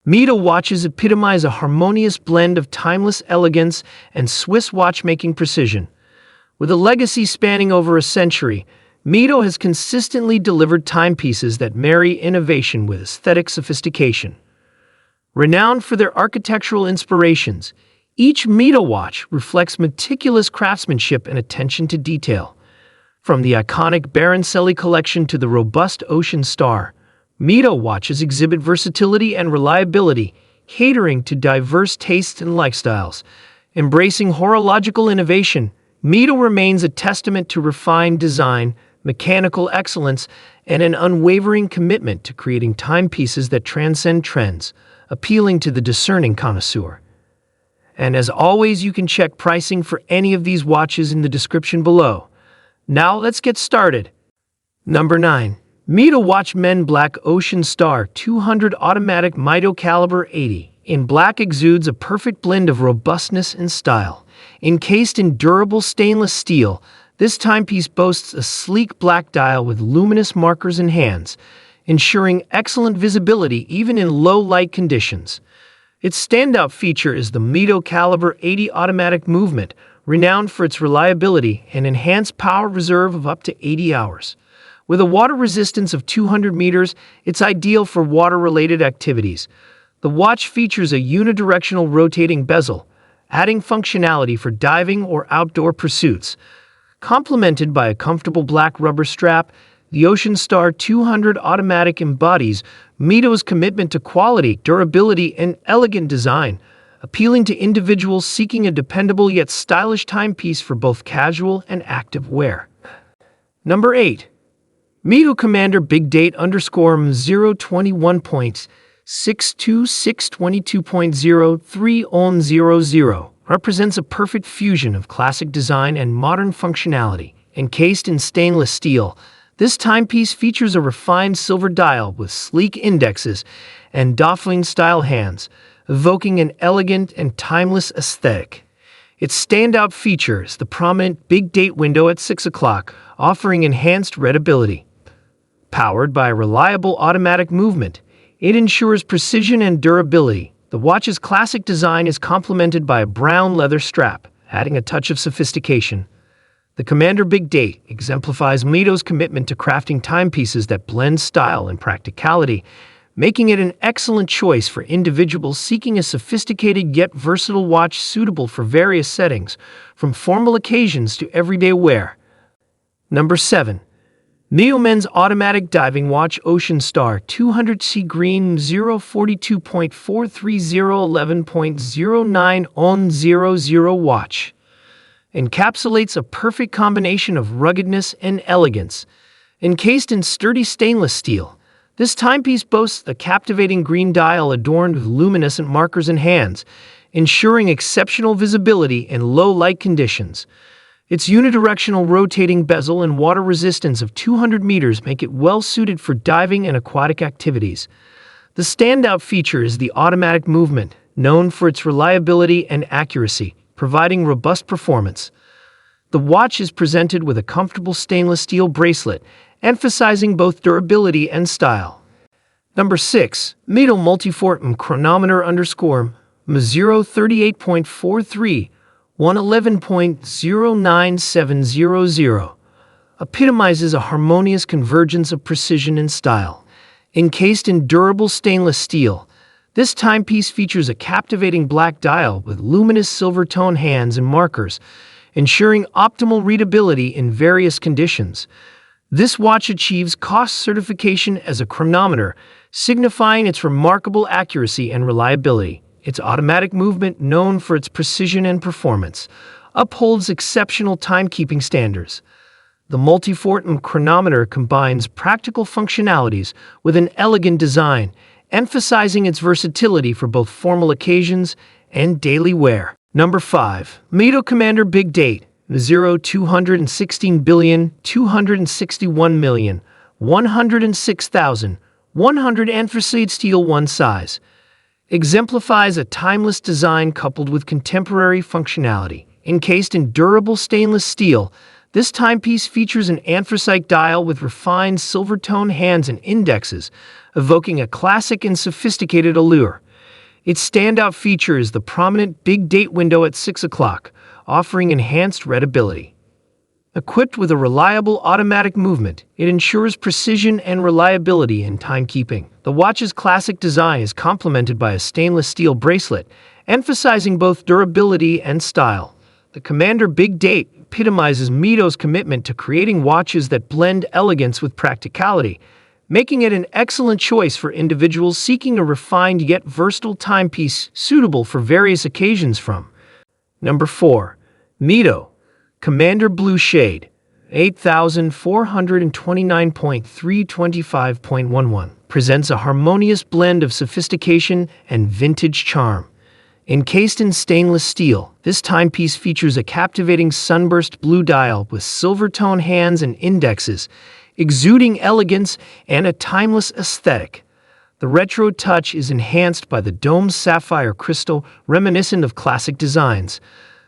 Mido watches epitomize a harmonious blend of timeless elegance and Swiss watchmaking precision. With a legacy spanning over a century, Mido has consistently delivered timepieces that marry innovation with aesthetic sophistication. Renowned for their architectural inspirations, each Mido watch reflects meticulous craftsmanship and attention to detail. From the iconic Baroncelli collection to the robust Ocean Star, Mido watches exhibit versatility and reliability, catering to diverse tastes and lifestyles. Embracing horological innovation, Mido remains a testament to refined design, mechanical excellence, and an unwavering commitment to creating timepieces that transcend trends, appealing to the discerning connoisseur. And as always, you can check pricing for any of these watches in the description below. Now let's get started. Number 9. Mido Watch Men Black Ocean Star 200 Automatic Mido Caliber 80. In black exudes a perfect blend of robustness and style. Encased in durable stainless steel, this timepiece boasts a sleek black dial with luminous markers and hands, ensuring excellent visibility even in low-light conditions. Its standout feature is the Mido Caliber 80 automatic movement, renowned for its reliability and enhanced power reserve of up to 80 hours. With a water resistance of 200 meters, it's ideal for water-related activities. The watch features a unidirectional rotating bezel, adding functionality for diving or outdoor pursuits. Complemented by a comfortable black rubber strap, the Ocean Star 200 Automatic embodies Mido's commitment to quality, durability, and elegant design, appealing to individuals seeking a dependable yet stylish timepiece for both casual and active wear. Number 8. Mido Commander Big Date _M021.62622.03 on 00 represents a perfect fusion of classic design and modern functionality. Encased in stainless steel, this timepiece features a refined silver dial with sleek indexes and Dauphin-style hands, evoking an elegant and timeless aesthetic. Its standout feature is the prominent Big Date window at 6 o'clock, offering enhanced readability. Powered by a reliable automatic movement, it ensures precision and durability. The watch's classic design is complemented by a brown leather strap, adding a touch of sophistication. The Commander Big Date exemplifies Mido's commitment to crafting timepieces that blend style and practicality, making it an excellent choice for individuals seeking a sophisticated yet versatile watch suitable for various settings, from formal occasions to everyday wear. Number 7. Mido Men's Automatic Diving Watch Ocean Star 200 Sea Green 042.43011.09 on 00 watch. Encapsulates a perfect combination of ruggedness and elegance. Encased in sturdy stainless steel, this timepiece boasts a captivating green dial adorned with luminescent markers and hands, ensuring exceptional visibility in low-light conditions. Its unidirectional rotating bezel and water resistance of 200 meters make it well-suited for diving and aquatic activities. The standout feature is the automatic movement, known for its reliability and accuracy, providing robust performance. The watch is presented with a comfortable stainless steel bracelet, emphasizing both durability and style. Number 6. Mido Multifort Chronometer _M038.43 111.09700 epitomizes a harmonious convergence of precision and style. Encased in durable stainless steel, this timepiece features a captivating black dial with luminous silver tone hands and markers, ensuring optimal readability in various conditions. This watch achieves COSC certification as a chronometer, signifying its remarkable accuracy and reliability. Its automatic movement, known for its precision and performance, upholds exceptional timekeeping standards. The multifort chronometer combines practical functionalities with an elegant design, emphasizing its versatility for both formal occasions and daily wear. Number 5. Mido Commander Big Date 261,261,106,100 anthracite steel 1 size. Exemplifies a timeless design coupled with contemporary functionality. Encased in durable stainless steel, this timepiece features an anthracite dial with refined silver-tone hands and indexes, evoking a classic and sophisticated allure. Its standout feature is the prominent big date window at 6 o'clock, offering enhanced readability. Equipped with a reliable automatic movement, it ensures precision and reliability in timekeeping. The watch's classic design is complemented by a stainless steel bracelet, emphasizing both durability and style. The Commander Big Date epitomizes Mido's commitment to creating watches that blend elegance with practicality, making it an excellent choice for individuals seeking a refined yet versatile timepiece suitable for various occasions from. Number 4. Mido Commander Blue Shade 8429.325.11 presents a harmonious blend of sophistication and vintage charm. Encased in stainless steel, this timepiece features a captivating sunburst blue dial with silver tone hands and indexes, exuding elegance and a timeless aesthetic. The retro touch is enhanced by the domed sapphire crystal reminiscent of classic designs.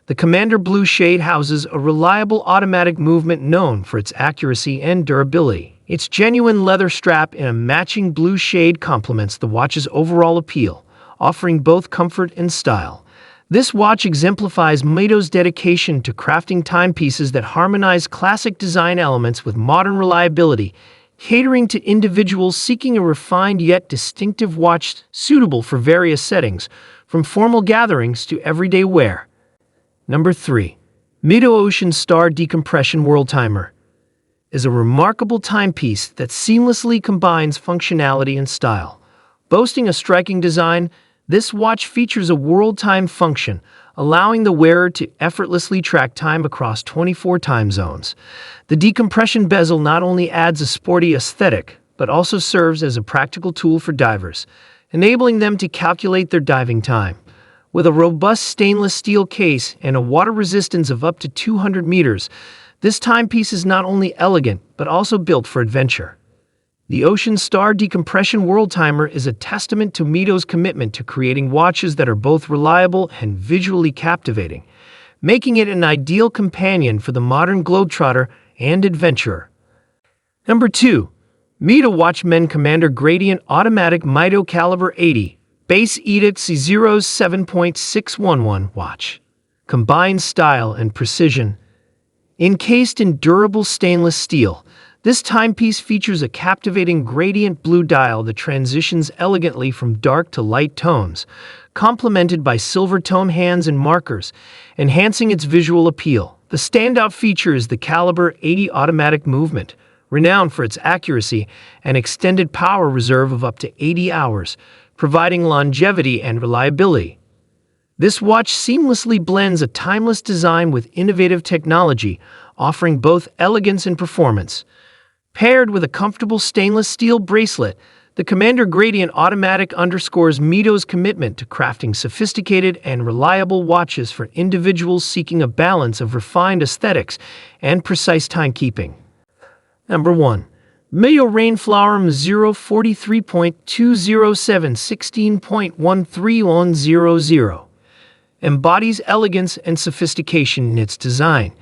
The Commander Blue Shade houses a reliable automatic movement known for its accuracy and durability. Its genuine leather strap in a matching blue shade complements the watch's overall appeal, offering both comfort and style. This watch exemplifies Mido's dedication to crafting timepieces that harmonize classic design elements with modern reliability, catering to individuals seeking a refined yet distinctive watch suitable for various settings, from formal gatherings to everyday wear. Number 3. Mido Ocean Star Decompression World Timer is a remarkable timepiece that seamlessly combines functionality and style. Boasting a striking design, this watch features a world time function, allowing the wearer to effortlessly track time across 24 time zones. The decompression bezel not only adds a sporty aesthetic, but also serves as a practical tool for divers, enabling them to calculate their diving time. With a robust stainless steel case and a water resistance of up to 200 meters, this timepiece is not only elegant, but also built for adventure. The Ocean Star Decompression World Timer is a testament to Mido's commitment to creating watches that are both reliable and visually captivating, making it an ideal companion for the modern globetrotter and adventurer. Number 2. Mido Watchman Commander Gradient Automatic Mido Caliber 80 Base Edict C0's 7.611 watch. Combines style and precision. Encased in durable stainless steel, this timepiece features a captivating gradient blue dial that transitions elegantly from dark to light tones, complemented by silver tone hands and markers, enhancing its visual appeal. The standout feature is the Caliber 80 automatic movement, renowned for its accuracy and extended power reserve of up to 80 hours, providing longevity and reliability. This watch seamlessly blends a timeless design with innovative technology, offering both elegance and performance. Paired with a comfortable stainless steel bracelet, the Commander Gradient Automatic underscores Mido's commitment to crafting sophisticated and reliable watches for individuals seeking a balance of refined aesthetics and precise timekeeping. Number 1. Mido Rainflower M0 43.207 16.1300 embodies elegance and sophistication in its design.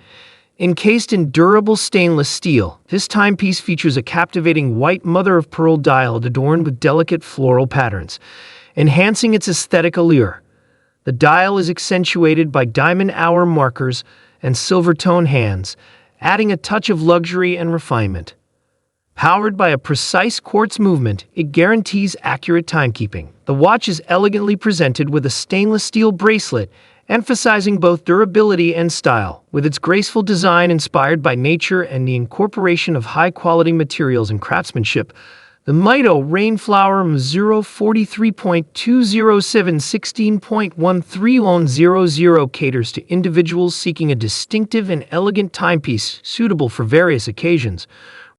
Encased in durable stainless steel, this timepiece features a captivating white mother-of-pearl dial adorned with delicate floral patterns, enhancing its aesthetic allure. The dial is accentuated by diamond hour markers and silver tone hands, adding a touch of luxury and refinement. Powered by a precise quartz movement, it guarantees accurate timekeeping. The watch is elegantly presented with a stainless steel bracelet, emphasizing both durability and style. With its graceful design inspired by nature and the incorporation of high-quality materials and craftsmanship, the Mido Rainflower M0 43.207 16.1300 caters to individuals seeking a distinctive and elegant timepiece suitable for various occasions,